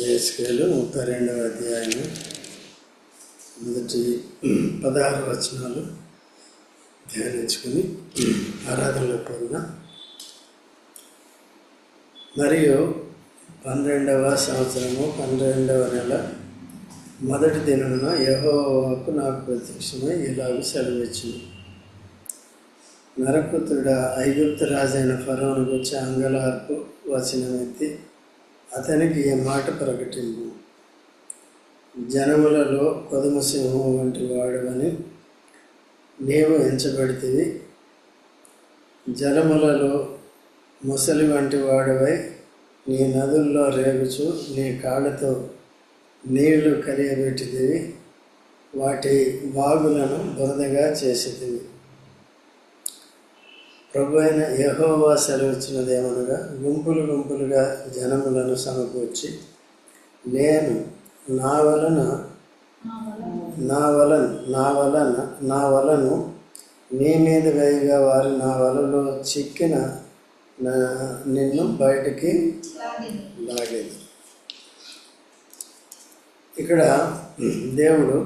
యెహెజ్కేలు 32వ అధ్యాయము మొదటి 16 వచనాలు ధ్యానించుకుని ఆరాధనలో పోదాం. మరియు 12వ సంవత్సరము 12వ నెల మొదటి దినమున యెహోవాకు నాకు ప్రత్యక్షమై ఇలాగ సెలవిచ్చును. నరపుత్రుడా, ఐగుప్తు రాజైన ఫరోను గురించి అంగలార్పు వచనమెత్తి అతనికి ఈ మాట ప్రకటింపు. జనములలో కొదమ సింహం వంటి వాడవని నీవు ఎంచబడితివి. జలములలో ముసలి వంటి వాడవై నీ నదుల్లో రేగుచు నీ కాళ్ళతో నీళ్లు కలియబెట్టితివి. వాటి వాగులను బురదగా చేసితివి. ప్రభు అయిన యెహోవా సెలవిచ్చినదేమనగా, గుంపులు గుంపులుగా జనములను సమకూర్చి నేను నా వలను నీ మీద వేయగా వారు నా వలలో చిక్కిన నిన్ను బయటికి లాగేది. ఇక్కడ దేవుడు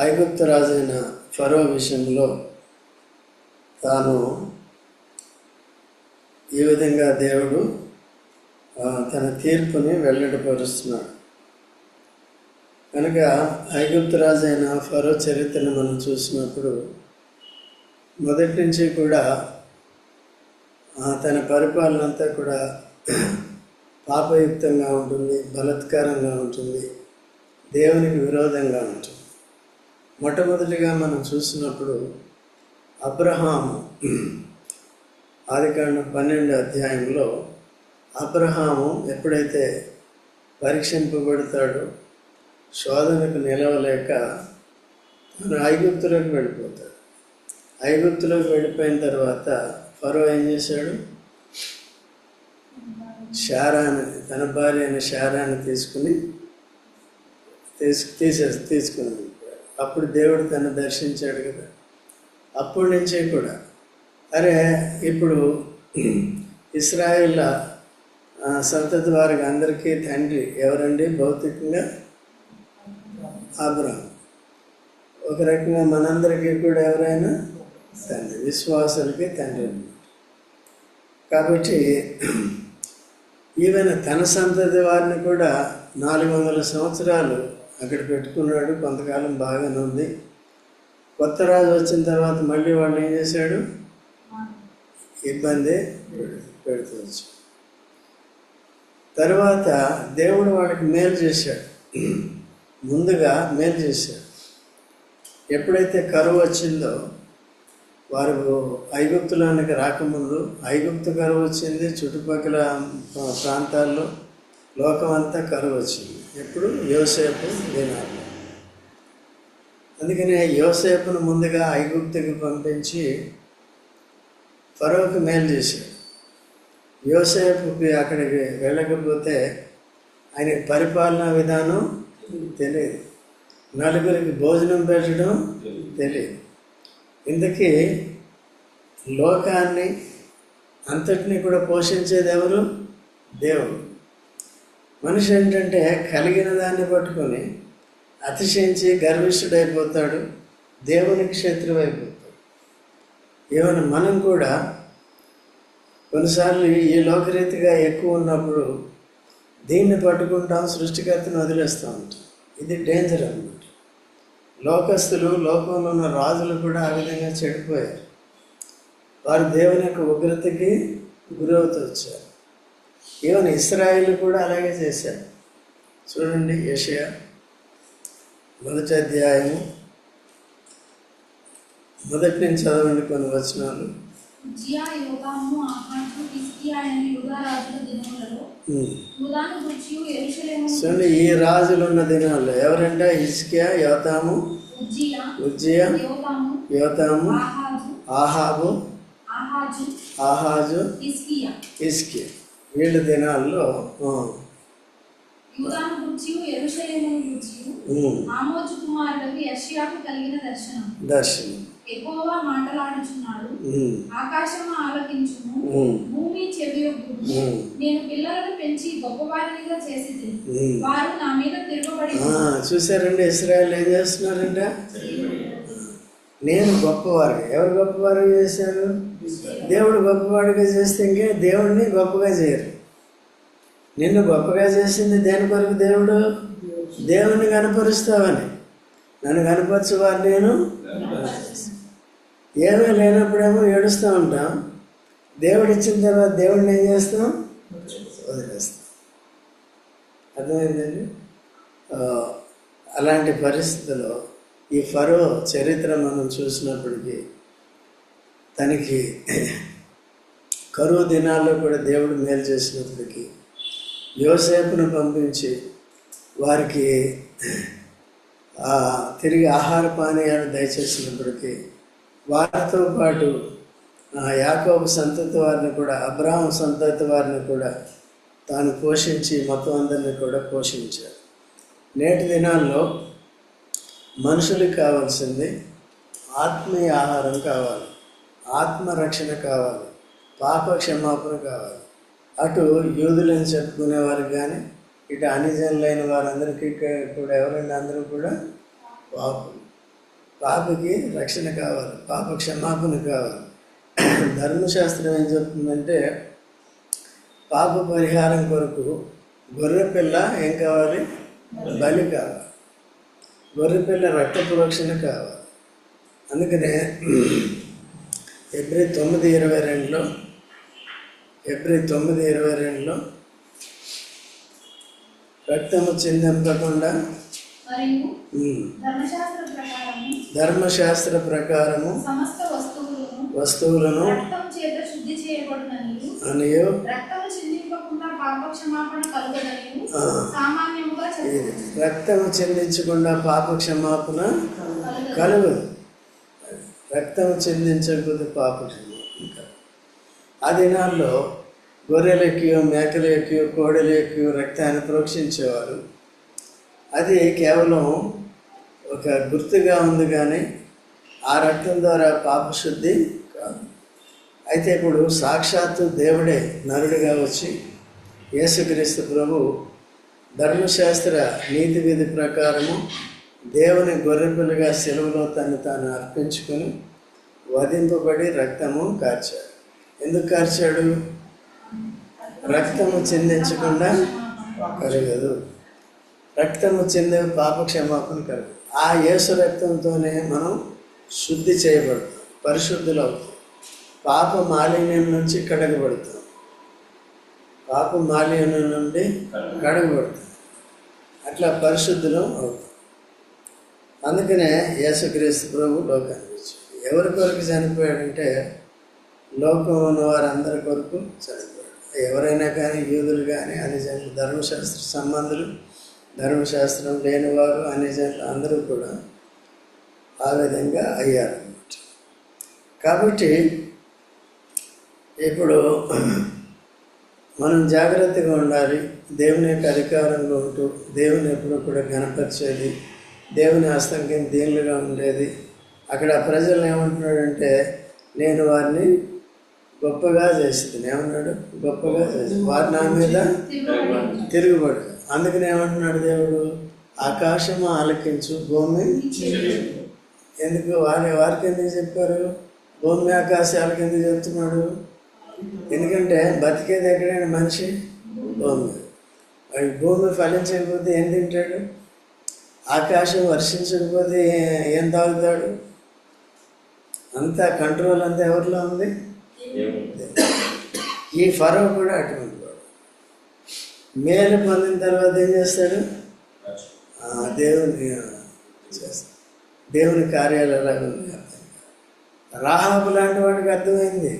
ఐగుప్తు రాజైన ఫరో విషయంలో తాను ఈ విధంగా దేవుడు తన తీర్పుని వెల్లడిపరుస్తున్నాడు. కనుక ఐగుప్తు రాజైన ఫరో చరిత్రను మనం చూసినప్పుడు మొదటి నుంచి కూడా తన పరిపాలన అంతా కూడా పాపయుక్తంగా ఉంటుంది, బలత్కారంగా ఉంటుంది, దేవునికి విరోధంగా ఉంటుంది. మొట్టమొదటిగా మనం చూసినప్పుడు అబ్రహాము ఆదికాండం 12వ అధ్యాయంలో అబ్రహాము ఎప్పుడైతే పరీక్షింపబడతాడో శోధనకు నిలవలేక తను ఐగుప్తులోకి వెళ్ళిపోతాడు. ఐగుప్తులోకి వెళ్ళిపోయిన తర్వాత ఫరో ఏం చేశాడు? శారాని, తన భార్య అయిన శారాన్ని తీసుకుని అప్పుడు దేవుడు తను దర్శించాడు కదా. అప్పటి నుంచే కూడా అరే ఇప్పుడు ఇశ్రాయేళ్ల సంతతి వారికి అందరికీ తండ్రి ఎవరండి? భౌతికంగా అబ్రహాము. ఒక రకంగా మనందరికీ కూడా ఎవరైనా తండ్రి, విశ్వాసులకి తండ్రి. కాబట్టి ఈవెన్ తన సంతతి వారిని కూడా 400 సంవత్సరాలు అక్కడ పెట్టుకున్నాడు. కొంతకాలం బాగానే ఉంది. కొత్త రాజు వచ్చిన తర్వాత మళ్ళీ వాళ్ళు ఏం చేశాడు? ఇబ్బంది పెడుతూ వచ్చాడు. తర్వాత దేవుడు వాళ్ళకి మేలు చేశాడు. ముందుగా మేలు చేశాడు. ఎప్పుడైతే కరువు వచ్చిందో, వారు ఐగుప్తులోనికి రాకముందు ఐగుప్తు కరువు వచ్చింది. చుట్టుపక్కల ప్రాంతాల్లో లోకం అంతా కరువు వచ్చింది. ఎప్పుడు? యోసేపు దినాలు. అందుకనే యోసేపును ముందుగా ఐగుప్తుకి పంపించి ఫరోకి మేలు చేశాడు. యోసేపుకి అక్కడికి వెళ్ళకపోతే ఆయన పరిపాలనా విధానం తెలియదు, నలుగురికి భోజనం పెట్టడం తెలియదు. ఇందుకీ లోకాన్ని అంతటినీ కూడా పోషించేది ఎవరు? దేవుడు. మనిషి ఏంటంటే కలిగిన దాన్ని పట్టుకొని అతిశయించి గర్విష్ఠుడైపోతాడు, దేవునికి శత్రువు అయిపోతాడు. ఏమైనా మనం కూడా కొన్నిసార్లు ఈ లోకరీతిగా ఎక్కువ ఉన్నప్పుడు దీన్ని పట్టుకుంటాం, సృష్టికర్తను వదిలేస్తూ ఉంటాం. ఇది డేంజర్ అన్నమాట. లోకస్తులు, లోకంలో ఉన్న రాజులు కూడా ఆ విధంగా చెడిపోయారు. వారు దేవుని యొక్క ఉగ్రతకి గురవుతూ వచ్చారు. ఈవెన్ ఇశ్రాయేలు కూడా అలాగే చేశారు. చూడండి, యెషయా 1వ అధ్యాయము మొదటి నుంచి చదవండి కొన్ని వచనాలు. చూడండి, ఈ రాజులు ఉన్న దినాల్లో ఎవరంటే? హిజ్కియా, యోతాము, ఉజ్జియా, యోతాము, ఆహాబు, ఆహాజు, హిజ్కియా. వీళ్ళ దినాల్లో దర్శనం. యెహోవా మాటలాడుచున్నాడు. ఆకాశము ఆలకించుము, భూమి చెవియొగ్గుము. నేను పిల్లలను పెంచి గొప్పవారినిగా చేసితిని, వారు నా మీద తిరగబడి. చూసారండి, ఇశ్రాయేలు ఏం చేస్తున్నారంట? నేను గొప్పవారు. ఎవరు గొప్పవారు చేశారు? దేవుడు గొప్పవాడిగా చేస్తే ఇంకే దేవుడిని గొప్పగా చేయరు. నిన్ను గొప్పగా చేసింది దేని కొరకు? దేవుడు దేవుణ్ణి కనపరుస్తావని. నన్ను కనపరచువారు నేను ఏమీ లేనప్పుడేమో ఏడుస్తూ ఉంటాం. దేవుడు ఇచ్చిన తర్వాత దేవుడిని ఏం చేస్తాం? వదిలేస్తాం. అర్థమైందండి? అలాంటి పరిస్థితుల్లో ఈ ఫరో చరిత్ర మనం చూసినప్పటికీ తనకి కరువు దినాల్లో కూడా దేవుడు మేలు చేసినప్పటికీ యోసేపును పంపించి వారికి తిరిగి ఆహార పానీయాలు దయచేసినప్పటికీ వారితో పాటు యాకోబు సంతతి వారిని కూడా, అబ్రాహాం సంతతి వారిని కూడా తాను పోషించి మొత్తం అందరినీ కూడా పోషించారు. నేటి దినాల్లో మనుషులకు కావాల్సింది ఆత్మీయ ఆహారం కావాలి, ఆత్మరక్షణ కావాలి, పాప క్షమాపణ కావాలి. అటు యూదులని చెప్పుకునేవారికి కానీ ఇటు అనిజనులైన వారందరికీ కూడా ఎవరైనా అందరూ కూడా పాపకి రక్షణ కావాలి, పాప క్షమాపణ కావాలి. ధర్మశాస్త్రం ఏం చెప్తుందంటే పాప పరిహారం కొరకు గొర్రెపిల్ల ఏం కావాలి? బలి కావాలి. గొర్రెపిల్ల రక్త ప్రోక్షణ కావాలి. అందుకనే Hebrews 9:22 రక్తము చిందింపకుండా ధర్మశాస్త్ర ప్రకారము వస్తువులను అనియు రక్తము చిందించకుండా పాప క్షమాపణ కలుగదు. రక్తము చిందించకపోతే పాప క్షమాపణ. ఆ దినాల్లో గొర్రెలు ఎక్కియో, మేకలు ఎక్కియో, కోడలు ఎక్కియో రక్తాన్ని ప్రోక్షించేవారు. అది కేవలం ఒక గుర్తుగా ఉంది, కానీ ఆ రక్తం ద్వారా పాపశుద్ధి కాదు. అయితే ఇప్పుడు సాక్షాత్తు దేవుడే నరుడిగా వచ్చి యేసుక్రీస్తు ప్రభు ధర్మశాస్త్ర నీతి విధి ప్రకారము దేవుని గొర్రెపిల్లగా సెలవులో తాను అర్పించుకొని వధింపబడి రక్తము కార్చాడు. ఎందుకు కార్చాడు? రక్తము చిందించకుండా కలగదు. రక్తము చెందే పాప క్షమాపణ కలగదు. ఆ యేసు రక్తంతోనే మనం శుద్ధి చేయబడతాం, పరిశుద్ధులు అవుతాం, పాప మాలిన్యం నుంచి కడగబడతాం, పాప మాలిన్యం నుండి కడగబడతాం, అట్లా పరిశుద్ధులం అవుతాం. అందుకనే యేసుక్రీస్తు ప్రభు లోకానికి వచ్చాడు. ఎవరి కొరకు చనిపోయాడంటే లోకం ఉన్న వారందరి కొరకు చనిపోయాడు. ఎవరైనా కానీ, యూదులు కానీ, అనిజనులు, ధర్మశాస్త్ర సంబంధులు, ధర్మశాస్త్రం లేనివారు, అనిజనులు అందరూ కూడా ఆ విధంగా అయ్యారన్నమాట. కాబట్టి ఇప్పుడు మనం జాగ్రత్తగా ఉండాలి. దేవుని యొక్క అధికారంలో ఉంటూ దేవుని ఎప్పుడు కూడా గణపరిచేది, దేవుని హస్తం కింద దీనులుగా ఉండేది. అక్కడ ప్రజలను ఏమంటున్నాడంటే, నేను వారిని గొప్పగా చేస్తుంది. ఏమన్నాడు? గొప్పగా చేసి వారు నా మీద తిరుగుబడు. అందుకని ఏమంటున్నాడు దేవుడు? ఆకాశము ఆలకించు, భూమి. ఎందుకు వారికి ఎందుకు చెప్పారు? భూమి ఆకాశాలకు ఎందుకు చెప్తున్నాడు? ఎందుకంటే బతికేది ఎక్కడైనా మనిషి భూమి. వాడి భూమి ఫలించకపోతే ఏం తింటాడు? ఆకాశం వర్షించకపోతే ఏం తాగుతాడు? అంతా కంట్రోల్ అంతా ఎవరిలో ఉంది? ఈ ఫరో కూడా అటువంటి వాడు. మేలు పొందిన తర్వాత ఏం చేస్తాడు? దేవుని చేస్తాడు. దేవుని కార్యాలు ఎలాగ ఉన్నాయి. రాహాబు లాంటి వాడికి అర్థమైంది,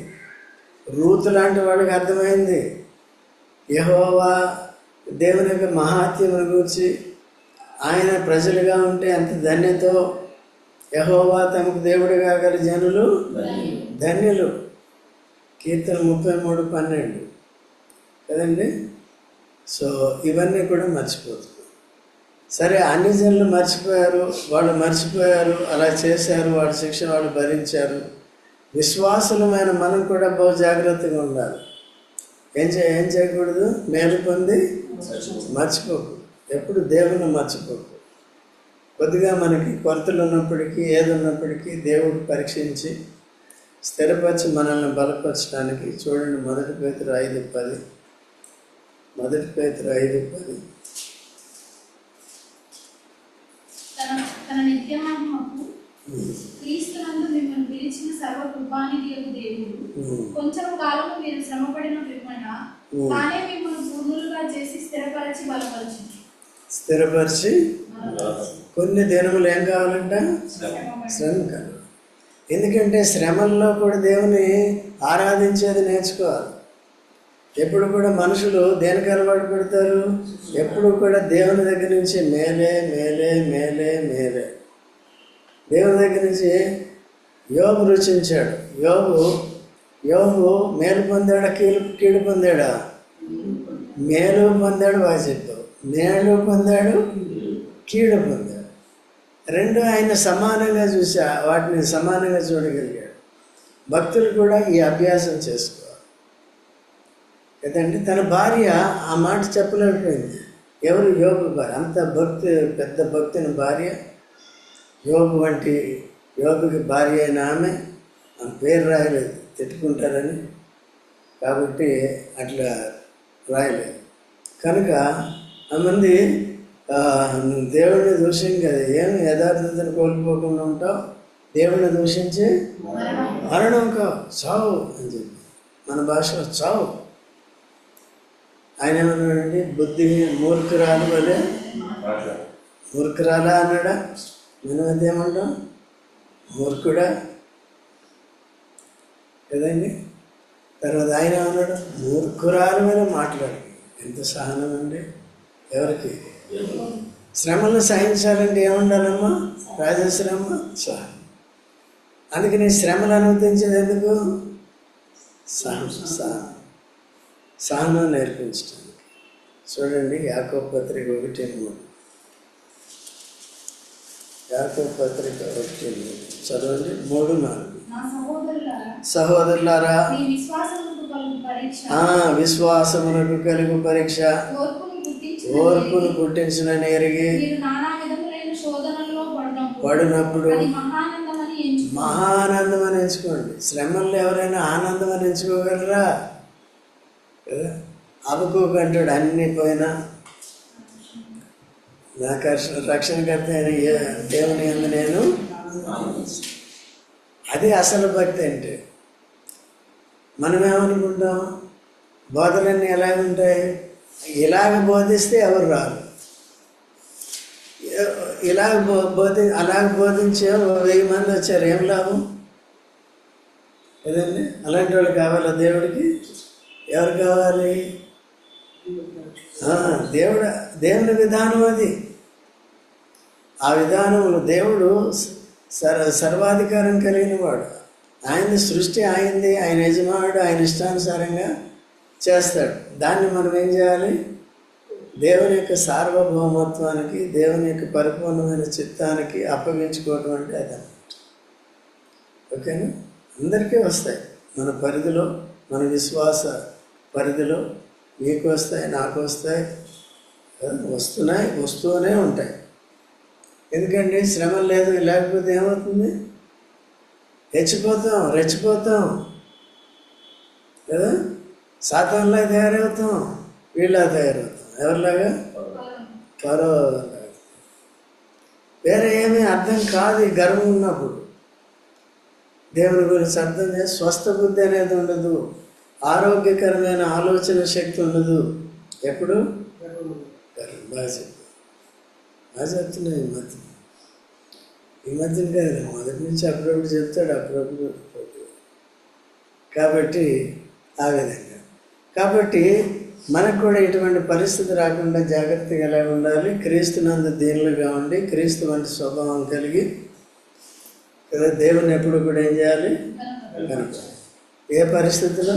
రూతు లాంటి వాడికి అర్థమైంది. యెహోవా దేవుని యొక్క మహాత్మ్యమును గురించి, ఆయన ప్రజలుగా ఉంటే ఎంత ధన్యతో, యెహోవా తమకు దేవుడిగా గల జనులు ధన్యులు. కీర్తన 33:12 కదండి. సో ఇవన్నీ కూడా మర్చిపోతున్నాం. సరే, అన్ని జనులు మర్చిపోయారు, వాళ్ళు మర్చిపోయారు, అలా చేశారు, వాళ్ళ శిక్ష వాళ్ళు భరించారు. విశ్వాసులమైన మనం కూడా బహు జాగ్రత్తగా ఉండాలి. ఏం చేయకూడదు? మేలు పొంది మర్చిపోకు, ఎప్పుడు దేవుని మర్చిపోకు. కొద్దిగా మనకి కొరతలు ఉన్నప్పటికీ, ఏది ఉన్నప్పటికీ దేవుడు పరీక్షించి స్థిరపరిచి మనల్ని బలపరచడానికి చూడండి. 1 పేతురు 5:10. 1 పేతురు 5:10. తన నిత్యమహిమకు క్రీస్తునందు మిమ్మల్ని పిలిచిన సర్వకృపానిధియగు దేవుడు కొంచెం కాలము మీరు శ్రమపడిన పిమ్మట తానే మిమ్మల్ని పూర్ణులుగా చేసి స్థిరపరిచి బలపరిచింది. స్థిరపరిచి కొన్ని దినములు ఏం కావాలంట? శ్రమ కావాలి. ఎందుకంటే శ్రమల్లో కూడా దేవుని ఆరాధించేది నేర్చుకోవాలి. ఎప్పుడు కూడా మనుషులు దేనికి అలవాటు పెడతారు? ఎప్పుడు కూడా దేవుని దగ్గర నుంచి మేలే మేలే మేలే మేలే. దేవుని దగ్గర నుంచి యోబు రుచించాడు. యోబు మేలు పొందాడా, కీడు పొందాడా? మేలు పొందాడు. బాగా చెప్పావు. మేలు పొందాడు, కీడు పొందాడు. రెండు ఆయన సమానంగా చూసా, వాటిని సమానంగా చూడగలిగాడు. భక్తులు కూడా ఈ అభ్యాసం చేసుకోవాలి కదండి. తన భార్య ఆ మాట చెప్పలేకపోయింది. ఎవరు? యోబు భార్య. అంత పెద్ద భక్తుని భార్య, యోబుకి భార్య అయిన ఆమె పేరు రాయలేదు, తిట్టుకుంటారని, కాబట్టి అట్లా రాయలేదు. కనుక ఆమంది దేవుడిని దూషించి కదా, ఏమి యథార్థతను కోల్పోకుండా ఉంటావు, దేవుడిని దూషించి మరణం కావు, చావు అని చెప్పి మన భాషలో చావు. ఆయన ఏమన్నాడండి? బుద్ధి మూర్ఖురాలు వలె, మూర్ఖురాలా అన్నాడా? మనం అదేమంటాం? మూర్ఖుడా కదండి. తర్వాత ఆయన ఏమన్నాడు? మూర్ఖురాలు వలె మాట్లాడు. ఎంత సహనం అండి! ఎవరికి? శ్రమలను సహించాలంటే ఏముండాలమ్మా? రాజశ్రమ, సహనం. అందుకని శ్రమలు అనుమతించేది ఎందుకు? సహనం నేర్పించడానికి. చూడండి, యాకోబు పత్రిక 1:3. యాకోబు పత్రిక 1:3 చదవండి. 3-4. సహోదరులారా, విశ్వాసమునకు కలుగు పరీక్ష ఓర్పును పుట్టించునని ఎరిగి పడినప్పుడు మహానందం అని ఎంచుకోండి. శ్రమల్లో ఎవరైనా ఆనందం అని ఎంచుకోగలరా? అబుకూకు అంటాడు, అన్ని పోయినా నాకు రక్షణకర్త అయిన దేవుని యందు నేను. అది అసలు భక్తి అంటే. మనమేమనుకుంటాం? బోధలన్నీ ఎలాగుంటాయి? ఇలాగ బోధిస్తే ఎవరు రారు, అలాగ బోధించే 1000 మంది వచ్చారు, ఏం లాభం కదండి. అలాంటి వాళ్ళు కావాలా దేవుడికి? ఎవరు కావాలి? దేవుని విధానం అది. ఆ విధానంలో దేవుడు సర్వాధికారం కలిగిన వాడు. ఆయన సృష్టి ఆయనది, ఆయన యజమానుడు, ఆయన ఇష్టానుసారంగా చేస్తాడు. దాన్ని మనం ఏం చేయాలి? దేవుని యొక్క సార్వభౌమత్వానికి, దేవుని యొక్క పరిపూర్ణమైన చిత్తానికి అప్పగించుకోవడం అంటే అదన్నమాట. ఓకేనా? అందరికీ వస్తాయి, మన పరిధిలో, మన విశ్వాస పరిధిలో. నీకు వస్తాయి, నాకు వస్తాయి, వస్తూనే ఉంటాయి. ఎందుకంటే శ్రమ లేకపోతే ఏమవుతుంది? రెచ్చిపోతాం కదా. సాతానులా తయారవుతాం, వీళ్ళ తయారవుతాం. ఎవరిలాగా? ఫరో. వేరే ఏమీ అర్థం కాదు. ఈ గర్వం ఉన్నప్పుడు దేవుని గురించి అర్థం చేసి స్వస్థ బుద్ధి అనేది ఉండదు, ఆరోగ్యకరమైన ఆలోచన శక్తి ఉండదు. ఎప్పుడు? బాగా చెప్తున్నాయి ఈ మధ్యన కాదు, మొదటి నుంచి అప్పుడప్పుడు చెప్తాడు, అప్పుడప్పుడు. కాబట్టి ఆ విధంగా. కాబట్టి మనకు కూడా ఇటువంటి పరిస్థితి రాకుండా జాగ్రత్తగా ఎలా ఉండాలి? క్రీస్తునందు దీనులుగా ఉండి, క్రీస్తు వంటి స్వభావం కలిగి కదా దేవుని ఎప్పుడు కూడా ఏం చేయాలి? కనుక ఏ పరిస్థితిలో?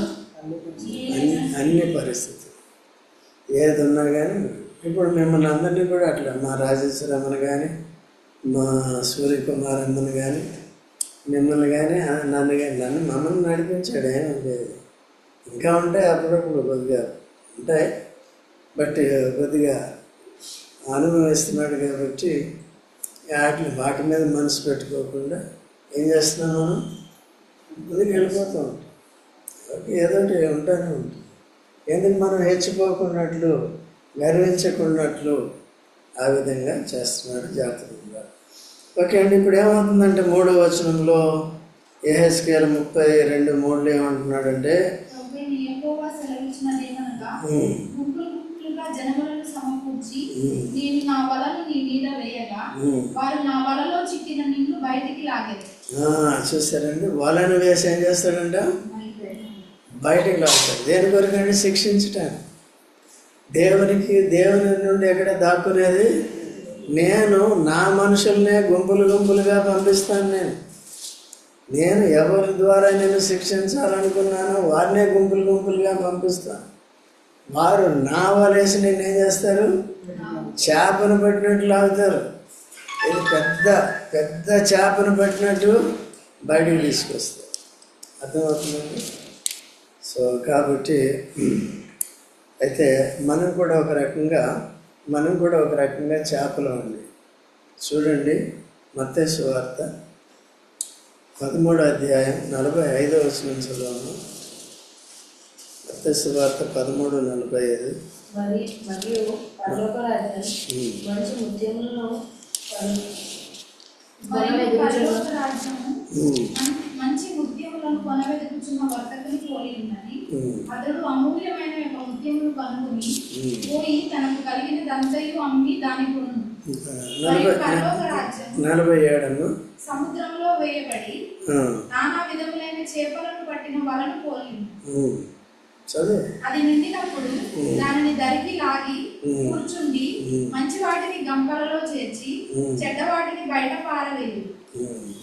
అన్ని పరిస్థితులు. ఏది ఉన్నా కానీ ఇప్పుడు మిమ్మల్ని అందరినీ కూడా అట్లా మా రాజేశ్వరమ్మని కానీ మా సూర్యకుమార్ అమ్మని కానీ మిమ్మల్ని కానీ నన్ను కానీ మమ్మల్ని నడిపించాడు, ఏమీ లేదు. ఇంకా ఉంటాయి అప్పుడప్పుడు కొద్దిగా ఉంటాయి, బట్ కొద్దిగా అనుభవిస్తున్నాడు కాబట్టి వాటి మీద మనసు పెట్టుకోకుండా ఏం చేస్తున్నాం, మనం ముందుకు వెళ్ళిపోతూ ఉంటాం. ఏదో ఉంటానే ఉంటుంది. ఎందుకు మనం హెచ్చిపోకున్నట్లు గర్వించకున్నట్లు ఆ విధంగా చేస్తున్నాడు జాగ్రత్తగా. ఓకే అండి, ఇప్పుడు ఏమవుతుందంటే 3వ వచనంలో యెహెజ్కేలు 32:3 ఏమంటున్నాడంటే, జనములను సమకూర్చి నేను నా వలను నీ మీద వేయగా వారు నా వలలో చిక్కిన నిన్ను బయటికి లాగేది. చూస్తారండి, వలను వేసి ఏం చేస్తాడంట, బయటికి లాగుతాడు. దేని కొరకండి? శిక్షించటానికి. దేవుని నుండి ఎక్కడ దాక్కునేది? నేను నా మనుషుల్నే గుంపులుగా పంపిస్తాను. నేను ఎవరి ద్వారా నేను శిక్షించాలనుకున్నానో వారినే గుంపులుగా పంపిస్తాను. వారు నా వలేసి నేనేం చేస్తారు? చేపను పట్టినట్టు లాగుతారు. ఇది పెద్ద చేపను పట్టినట్టు బయటికి తీసుకొస్తారు. అర్థమవుతుందండి? సో కాబట్టి అయితే మనం కూడా ఒక రకంగా చేపలు అండి. చూడండి, మత్తయి సువార్త 13:45 చదువును. మత్తయి సువార్త 13:45. మరియు పరలోక రాజ్యం మంచి ముత్యములను మంచి ముత్యములను కొనవెతుకుచున్న వర్తకుని పోలి ఉన్నది. అతడు అమూల్యమైన ముత్యములు కనుగొని పోయి తనకు కలిగినదంతయు అమ్మి దాని కొను. పరలోక రాజ్యం 47 సముద్రంలో వేయబడి నానా విధములైన చేపలను పట్టిన వలను పోలి ఉన్నది. అది నిండినప్పుడు దానిని దరికి లాగి కూర్చుండి మంచి వాటిని గంపలలో చేర్చి చెడ్డ వాటిని బయట పారవేయు.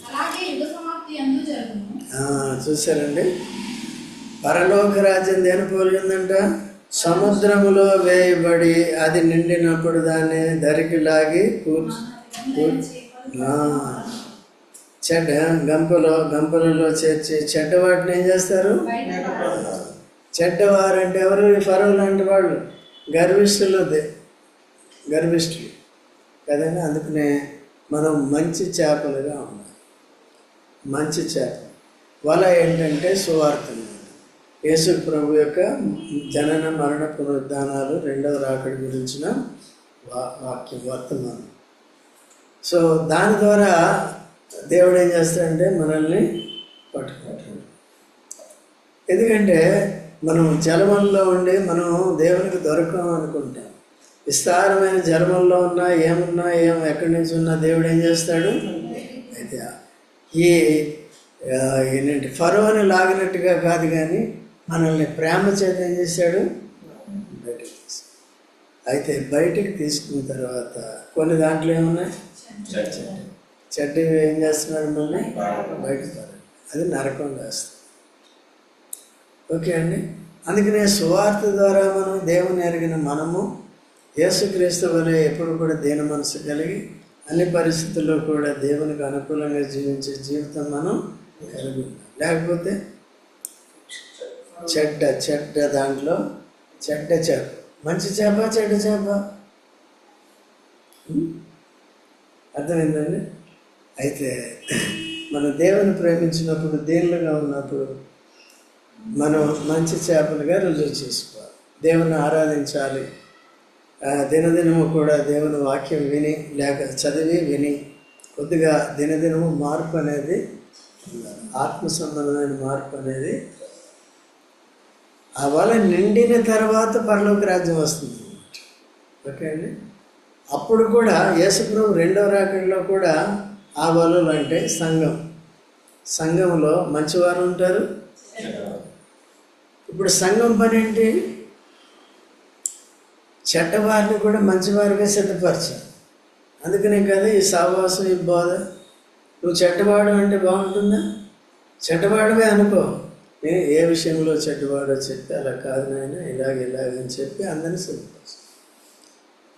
అలాగే యుగ సమాప్తి యందు జరుగును. చూసారండి, పరలోక రాజ్యం దేని పోలిందంట? సముద్రములో వేయబడి అది నిండినప్పుడు దాన్ని దరికి లాగి గంపలలో చేర్చి చెడ్డ వాటిని ఏం చేస్తారు? చెడ్డవారంటే ఎవరు? ఫరో లాంటి వాళ్ళు, గర్విష్ఠులు కదండి. అందుకనే మనం మంచి చేపలుగా ఉండాలి. మంచి చేప వల ఏంటంటే సువార్త. యేసు ప్రభు యొక్క జనన మరణ పునరుద్ధానాలు, 2వ రాకడ గురించిన వాక్యం, వర్తమానం. సో దాని ద్వారా దేవుడు ఏం చేస్తాడంటే మనల్ని పట్టుకుంటాడు. ఎందుకంటే మనం జలమంలో ఉండి మనం దేవునికి దొరకం అనుకుంటాం. విస్తారమైన జలమంలో ఉన్నా ఎక్కడి నుంచి ఉన్నా దేవుడు ఏం చేస్తాడు? అయితే ఏంటంటే ఫరోని లాగినట్టుగా కాదు, కానీ మనల్ని ప్రేమ చేత ఏం చేశాడు? బయటకు తీసాడు. అయితే బయటికి తీసుకున్న తర్వాత కొన్ని దాంట్లో ఏమున్నాయి? చెడ్డవి ఏం చేస్తున్నారు? మనల్ని బయటకు అది నరకం వేస్తుంది. ఓకే అండి, అందుకనే సువార్త ద్వారా మనం దేవుని ఎరిగిన మనము యేసుక్రీస్తు వలె ఎప్పుడు కూడా దీన మనసు కలిగి అన్ని పరిస్థితుల్లో కూడా దేవునికి అనుకూలంగా జీవించే జీవితం మనం కలిగి. లేకపోతే చెడ్డ దాంట్లో చెడ్డ చేప, మంచి చేప, చెడ్డ చేప. అర్థమైందండి? అయితే మనం దేవుని ప్రేమించినప్పుడు, దీనులుగా ఉన్నప్పుడు మనం మంచి చేపలుగా రుజువు చేసుకోవాలి. దేవుని ఆరాధించాలి. దినదినము కూడా దేవుని వాక్యం చదివి విని కొద్దిగా దినదినము మార్పు అనేది, ఆత్మ సంబంధమైన మార్పు అనేది ఆ వల నిండిన తర్వాత పరలోక రాజ్యం వస్తుంది. ఓకే అండి, అప్పుడు కూడా యేసుప్రభు 2వ రాకడలో కూడా ఆ వలలు అంటే సంఘంలో మంచివారు ఉంటారు. ఇప్పుడు సంఘం పని ఏంటి? చెడ్డవారిని కూడా మంచివారిగా సిద్ధపరచాలి. అందుకనే కదా ఈ సావాసం, ఈ బోధ. నువ్వు చెడ్డవాడు అంటే బాగుంటుందా? చెడ్డవాడివే అనుకో, నేను ఏ విషయంలో చెడ్డవాడో చెప్పి అలా కాదు నాయన ఇలాగని చెప్పి అందరినీ సిద్ధపరచు.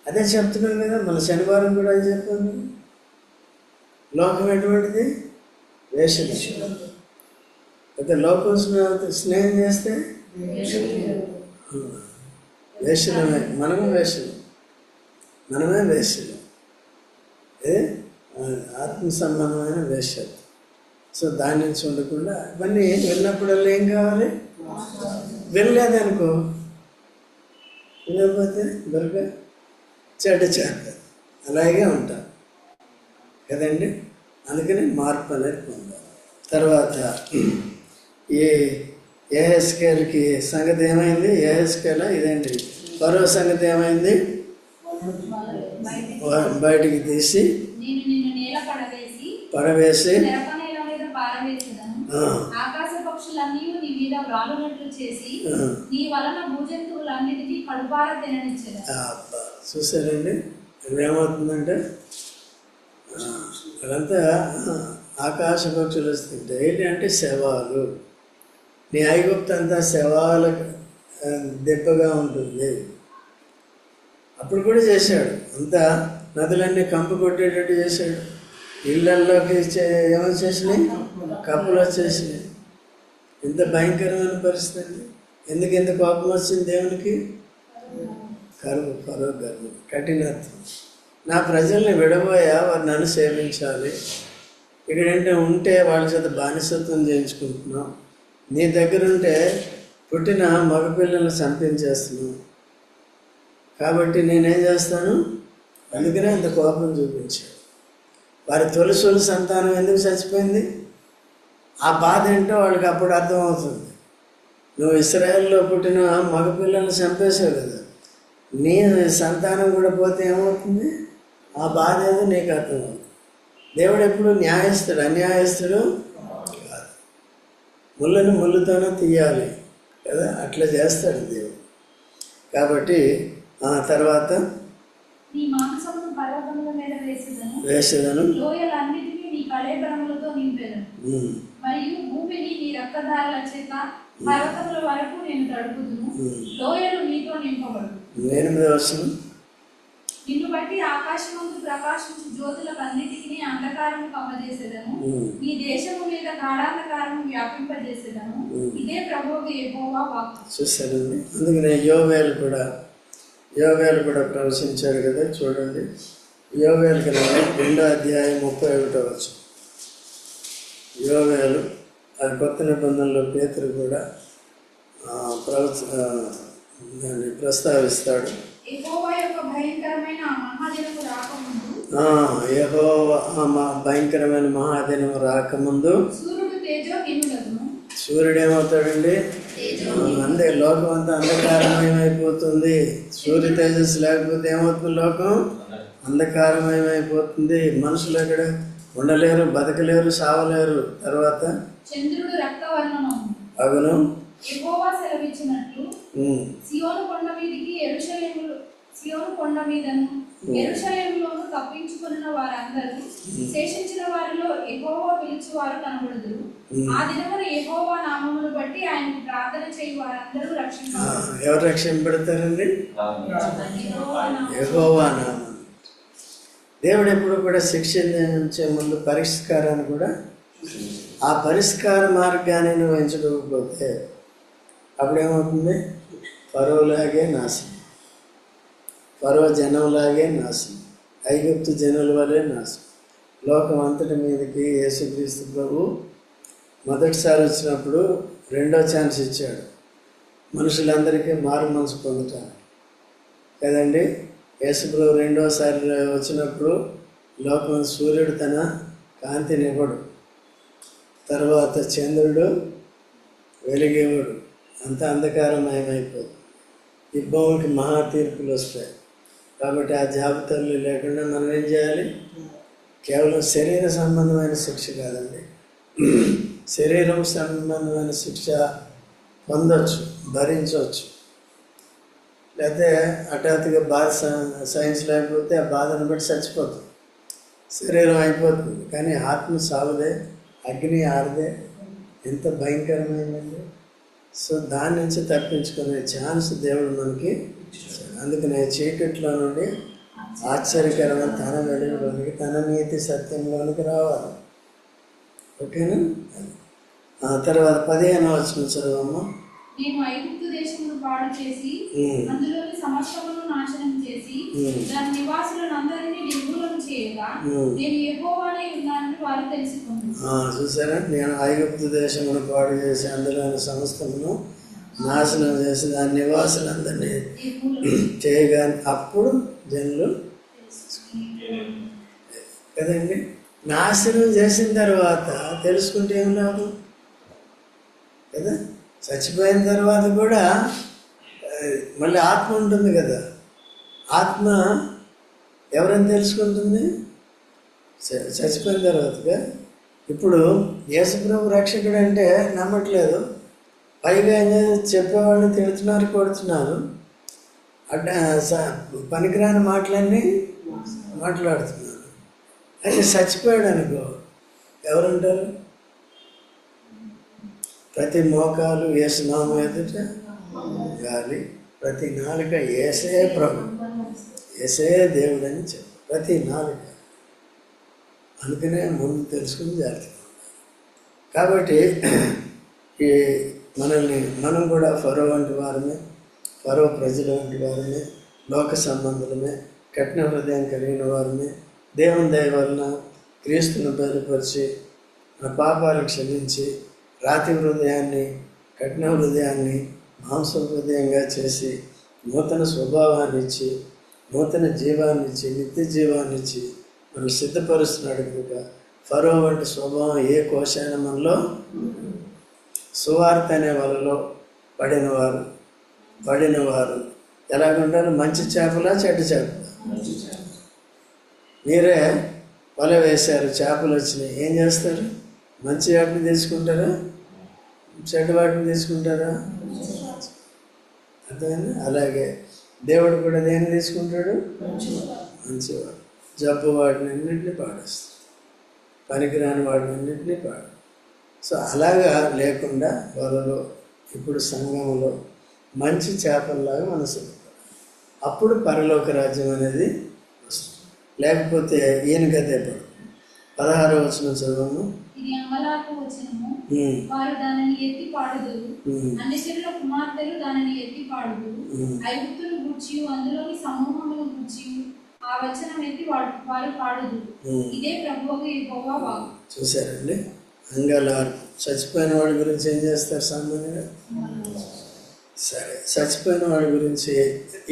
అదే చెప్తున్నాం కదా, మన శనివారం కూడా అది చెప్పాను. లోకం ఎటువంటిది? వేషలు. అయితే లోకం స్నేహం చేస్తే వేషలమే, మనమే వేషలు. ఏ ఆత్మ సంబంధమైన వేషలు. సో దాని నుంచి ఉండకుండా ఇవన్నీ వెళ్ళినప్పుడల్లా ఏం కావాలి? వెళ్ళలేదనుకో, వినకపోతే బరుగా చెడ్డ అలాగే ఉంటాం కదండి. అందుకని మార్పు అనేది పొందాలి. తర్వాత ఏహెస్కేల్కి సంగతి ఏమైంది? ఏహెస్కేలా ఇదండి ఫరో సంగతి ఏమైంది? బయటికి తీసి పడవేసి ఆకాశ పక్షులన్నీ నీ మీద వ్రాలునట్లు చేసి నీ వలన భూజంతువులన్నిటికీ కడుపార తిననిచ్చేది. చూసారండి, ఏమవుతుందంటే అదంతా ఆకాశ పక్షులు వస్తుంది. డైలీ అంటే శవాలు. నీ ఐగుప్తు అంతా శవాల దెబ్బగా ఉంటుంది. అప్పుడు కూడా చేశాడు, అంతా నదులన్నీ కంపు కొట్టేటట్టు చేశాడు. ఇళ్ళల్లోకి ఏమని చేసినాయి? కప్పులు వచ్చేసినాయి. ఎంత భయంకరమైన పరిస్థితి. ఎందుకు ఎంత కోపం వచ్చింది దేవునికి? ఫరో గర్వం, కఠినత్వం. నా ప్రజల్ని విడబోయా, వారు నన్ను సేవించాలి. ఇక్కడంటే ఉంటే వాళ్ళ చేత బానిసత్వం చేయించుకుంటున్నాం. నీ దగ్గర ఉంటే పుట్టిన మగపిల్లల్ని చంపించేస్తున్నాం. కాబట్టి నేనేం చేస్తాను? అందుకనే అంత కోపం చూపించాడు. వారి తొలి సంతానం ఎందుకు చచ్చిపోయింది? ఆ బాధ ఏంటో వాళ్ళకి అప్పుడు అర్థమవుతుంది. నువ్వు ఇశ్రాయేల్లో పుట్టిన మగపిల్లల్ని చంపేశావు కదా, నీ సంతానం కూడా పోతే ఏమవుతుంది? ఆ బాధ ఏదో నీకు అర్థమవుతుంది. దేవుడు ఎప్పుడు న్యాయస్తుడు, అన్యాయస్తుడు కాదు. ముళ్ళను ముళ్ళుతోనే తీయాలి కదా, అట్లా చేస్తాడు దేవుడు. కాబట్టి తర్వాత వేసేదను లోయలన్నిటినీ నీ కళేబరములతో నింపెదను మరియు భూమిని నీ రక్తధారల చేత పర్వతముల వరకు నేను తడుపుదును. లోయలు నీతో నింపబడు. 8వ వచనం, నిన్ను బట్టి ఆకాశమందు ప్రకాశించు జ్యోతులకన్నిటికీ అంధకారము కమ్మజేసేదను. ఈ దేశము మీద గాఢాంధకారము వ్యాపింపజేసేదను. ఇదే ప్రభువు యెహోవా వాక్కు. చూసారండి, అందుకనే యోవేలు కూడా ప్రవచించాడు కదా. చూడండి, యోవేలుకి 2వ అధ్యాయం 31వ వచనం. యోవేలు అది కొత్త నిబంధనలో పేతురు కూడా దాన్ని ప్రస్తావిస్తాడు. యెహోవా యొక్క భయంకరమైన మహాదినము రాకముందు, యెహోవా భయంకరమైన మహాదినము రాకముందు సూర్యుడు ఏమవుతాడండి? అందే లోకం అంతా అంధకారమయమైపోతుంది. సూర్య తేజస్సు లేకపోతే ఏమవుతుంది? లోకం అంధకారమయమైపోతుంది. మనుషులు ఎక్కడ ఉండలేరు, బతకలేరు, సావలేరు. తర్వాత చంద్రుడు రక్తవర్ణము అగును. యెహోవా సెలవిచ్చినట్లు సియోను కొండ మీదికి సియోను కొండ మీదను యెరూషలేములోను తప్పించుకున్న వారందరూ శేషించిన వారిలో యెహోవా పిలుచువారు కనబడుదురు. ఆ దినమున యెహోవా నామమును బట్టి ఆయనకు ప్రార్థన చేయు వారందరూ రక్షింపబడుదురు. ఎవరు రక్షింపబడతారండి? యెహోవా నామం. దేవుడు ఎప్పుడు కూడా శిక్షించే ముందు పరిష్కారాన్ని కూడా, ఆ పరిష్కార మార్గాన్ని నువ్వు ఎంచుకోకపోతే అప్పుడేమవుతుంది? ఫరోలాగే నాశనం, ఫరో జనంలాగే నాశనం, ఐగుప్తు జనుల వలె నాశనం. లోకం అంతటి మీదకి యేసుక్రీస్తు ప్రభు మొదటిసారి వచ్చినప్పుడు 2వ ఛాన్స్ ఇచ్చాడు మనుషులందరికీ మారు మనసు పొందటానికి కదండి. యేసు ప్రభు 2వసారి వచ్చినప్పుడు లోకం సూర్యుడు తన కాంతినివ్వడు, తర్వాత చంద్రుడు వెలిగేవాడు, అంత అంధకారమయమైపోతుంది. ఈ భూమికి మహా తీర్పులు వస్తాయి. కాబట్టి ఆ జాబితాలు లేకుండా మనం ఏం చేయాలి? కేవలం శరీర సంబంధమైన శిక్ష కాదండి, శరీరం సంబంధమైన శిక్ష పొందొచ్చు, భరించవచ్చు. లేకపోతే హఠాత్తుగా బాధ సైన్స్ లేకపోతే ఆ బాధను బట్టి చచ్చిపోతుంది, శరీరం అయిపోతుంది. కానీ ఆత్మ సావదే, అగ్ని ఆరదే. ఎంత భయంకరమైందండి. సో దాని నుంచి తప్పించుకునే ఛాన్స్ దేవుడు మనకి ఇచ్చాడు. అందుకనే చీకట్లో నుండి ఆశ్చర్యకరమైన తన వెలుగులోనికి, తన నీతి సత్యంలోనికి రావాలి. ఓకేనా? ఆ తర్వాత 15వ వచనం చదవమ్మా. నేను ఐగుప్తు దేశమును పాడు చేసి అందులోని సమస్తమును నాశనం చేసి దాని నివాసులను అందరినీ నిర్మూలన చేయగా నేను యెహోవానై ఉన్నానని వారు తెలుసుకున్నారు. చూసారా? నేను ఐగుప్తు దేశమును పాడు చేసి అందులోని సమస్తమును నాశనం చేసి దాని నివాసులందరినీ చేయగా అప్పుడు జనులు కదండి. నాశనం చేసిన తర్వాత తెలుసుకుంటే ఏం లాభం కదా? చచ్చిపోయిన తర్వాత కూడా మళ్ళీ ఆత్మ ఉంటుంది కదా. ఆత్మ ఎవరైనా తెలుసుకుంటుంది చచ్చిపోయిన తర్వాతగా. ఇప్పుడు యేసుప్రభు రక్షకుడు అంటే నమ్మట్లేదు, పైగా చెప్పేవాళ్ళని తిడుతున్నారు, కొడుతున్నారు, పనికిరాని మాటలన్నీ మాట్లాడుతున్నారు. అయితే చచ్చిపోయాడు అనుకో, ఎవరుంటారు? ప్రతి మోకాలు యేసు నామం ఎదుట గాలి, ప్రతి నాలుక యేసే ప్రభు, యేసే దేవుడు అని చెప్పు, ప్రతి నాలుక. అందుకనే ముందు తెలుసుకుని జాగ్రత్తగా ఉండాలి. కాబట్టి ఈ మనం కూడా ఫరో వంటి వారమే, ఫరో ప్రజల వంటి వారమే, లోక సంబంధులమే, కఠిన హృదయం కలిగిన వారమే. దేవుని దయ వలన క్రీస్తును బయలుపరిచి మన పాపాలు క్షమించి రాతి హృదయాన్ని, కఠిన హృదయాన్ని మాంస హృదయంగా చేసి నూతన స్వభావాన్ని ఇచ్చి, నూతన జీవాన్ని ఇచ్చి, నిత్య జీవాన్ని ఇచ్చి మనం సిద్ధపరుస్తున్నాడు. కనుక ఫరో వంటి స్వభావం ఏ కోశాన మనలో, సువార్త అనే వలలో పడినవారు ఎలాగుంటారు? మంచి చేపలా చెడ్డ చేపలా? మీరే వల వేశారు, చేపలు వచ్చినాయి, ఏం చేస్తారు? మంచి వాటిని తీసుకుంటారా, చెడ్డ వాటిని తీసుకుంటారా? అర్థమైంది? అలాగే దేవుడు కూడా దేన్ని తీసుకుంటాడు? మంచివాడు. జబ్బు వాటిని అన్నింటినీ పాడేస్తాడు, పనికిరాని వాటిని అన్నింటినీ పాడు. సో అలాగా లేకుండా వలలో ఇప్పుడు సంఘంలో మంచి చేపల్లాగా మనసు, అప్పుడు పరలోక రాజ్యం అనేది వస్తుంది. లేకపోతే ఈయనకదే పడు. 16వ వచనం చదవము. ఇది అమలాకు వచనము. వారు దానిని ఎత్తి పాడుదురు, అన్యజనుల కుమార్తెలు దానిని ఎత్తి పాడుదురు. ఐగుప్తును గూర్చి అందులోని సమూహమును గూర్చి ఆ వచనం ఎత్తి వారు పాడుదురు. ఇదే ప్రభువుకు యెహోవా వాక్కు. చూసారండి? అంగలారు చచ్చిపోయిన వాడి గురించి ఏం చేస్తారు సామాన్యంగా? సరే, చచ్చిపోయిన వాడి గురించి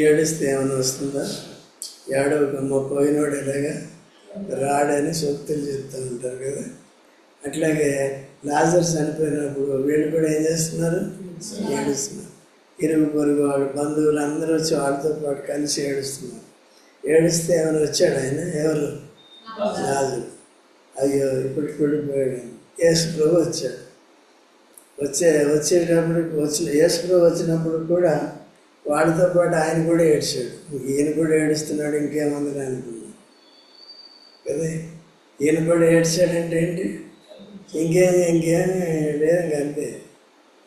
ఏడిస్తే ఏమైనా వస్తుందా? ఏడవకమ్మ, పోయినోడు ఎలాగా రాడని సూక్తులు చెప్తూ ఉంటారు కదా. అట్లాగే లాజర్ చనిపోయినప్పుడు వీళ్ళు కూడా ఏం చేస్తున్నారు? ఏడుస్తున్నారు. ఇరుగు పొరుగు వాళ్ళు, బంధువులు అందరూ వచ్చి వాళ్ళతో పాటు కలిసి ఏడుస్తున్నారు. ఏడిస్తే ఏమైనా వచ్చాడు ఆయన? ఎవరు? లాజరు. అయ్యో ఇప్పటికి వెళ్ళిపోయాడు. యేసుప్రభు వచ్చాడు. వచ్చేటప్పుడు యేసుప్రభు వచ్చినప్పుడు కూడా వాడితో పాటు ఆయన కూడా ఏడ్చాడు. ఈయన కూడా ఏడుస్తున్నాడు, ఇంకేముంది అనుకున్నాను కదా. ఈయన కూడా ఏడ్చాడంటే ఏంటి? ఇంకేమి లేదు, అంతే.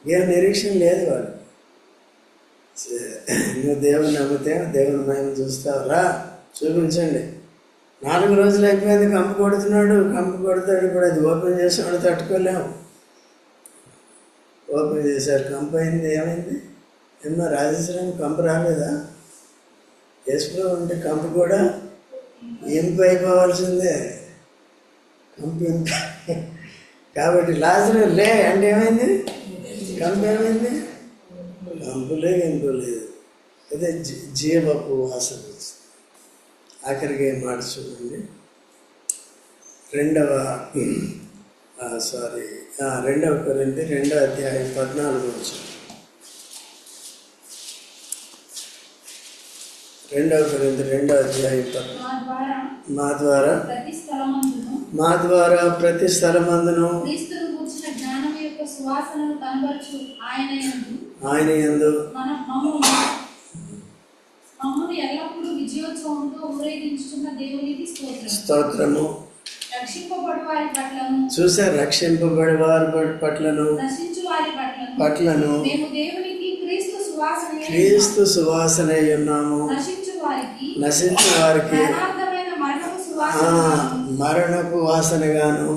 ఏం నిరీక్షణ లేదు వాడు. నువ్వు దేవుని నమ్మితే దేవుని మహిమ చూస్తావురా, చూపించండి. 4 రోజులు అయిపోయింది, కంపు కొడుతున్నాడు, కంపు కొడతాడు. ఇప్పుడు అది ఓపెన్ చేసినాడు, తట్టుకోలేము. ఓపెన్ చేశారు, కంపు అయింది. ఏమైంది? ఏమన్నా రాజేశ్వరం కంపు రాలేదా? యేసులో ఉంటే కంపు కూడా ఇంపు అయిపోవాల్సిందే. కంపు ఇంపు. కాబట్టి లాజరు లే అంటే ఏమైంది? కంపు ఏమైంది? కంపు లేదు, ఇంపు లేదు. అదే జీవపు వాసన వచ్చింది. ఆఖరికి ఏం మాట చూడండి. 2వ కొరింథీ 2వ అధ్యాయం 14 వచ్చి 2వ కొరింథీ 2వ అధ్యాయం 14. మా ద్వారా ప్రతి స్థలమందును ఆయన యందు స్తోత్రము. చూసారు? రక్షింపబడి వారి పట్లను, పట్లను మేము దేవునికి క్రీస్తు సువాసన ఉన్నాము. నశించు వారికి మరణపు వాసనగాను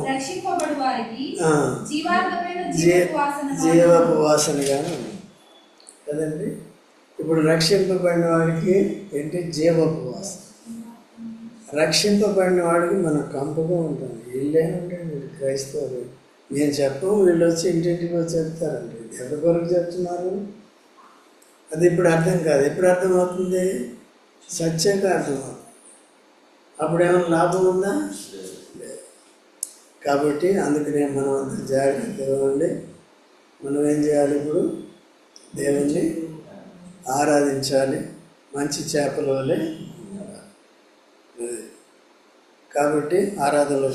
జీవపు వాసనగాను కదండి. ఇప్పుడు రక్షింపబడిన వాడికి ఏంటి? జీవపు వాసన. రక్షింపబడిన వాడికి మనం కంపగా ఉంటుంది. వీళ్ళే ఉంటుంది క్రైస్తవులు. నేను చెప్పం, వీళ్ళు వచ్చి ఇంటింటికి వచ్చి చెప్తారండి. ఎవరి కొరకు చెప్తున్నారు అది ఇప్పుడు అర్థం కాదు. ఎప్పుడు అర్థమవుతుంది? సత్యంగా అర్థమవుతుంది. అప్పుడేమైనా లాభం ఉందా? కాబట్టి అందుకనే మనం అంత జాగ్రత్తగా ఉండి మనం ఏం చేయాలి? ఇప్పుడు దేవుణ్ణి ఆరాధించాలి. మంచి చేపల వలె. కాబట్టి ఆరాధనలో